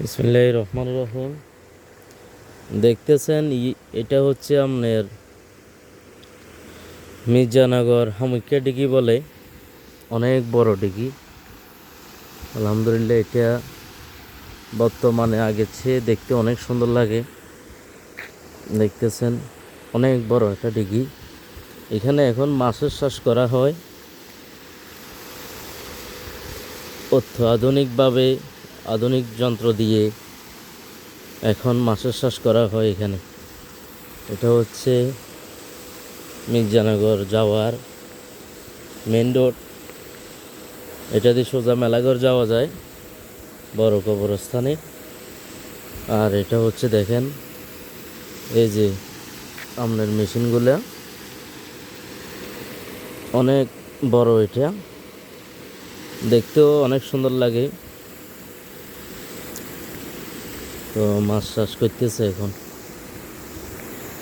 বিসমিল্লাহির রহমানির রহিম। দেখতেছেন এটা হচ্ছে আপনার মির্জানগর হামিকা ডিগি বলে, অনেক বড় ডিগি। আলহামদুলিল্লাহ, এটা বর্তমানে আগের চেয়ে দেখতে অনেক সুন্দর লাগে। দেখতেছেন অনেক বড় একটা ডিগি। এখানে এখন মাছের চাষ করা হয় অত্যাধুনিকভাবে, আধুনিক যন্ত্র দিয়ে এখন মাছের চাষ করা হয় এখানে। এটা হচ্ছে মির্জানগর যাওয়ার মেন রোড। এটা দিয়ে সোজা মেলাঘর যাওয়া যায়, বড় কবরস্থানে। আর এটা হচ্ছে দেখেন, এই যে আপনার মেশিনগুলো অনেক বড়, এটা দেখতেও অনেক সুন্দর লাগে। তো মাছ চাষ করতেছে এখন।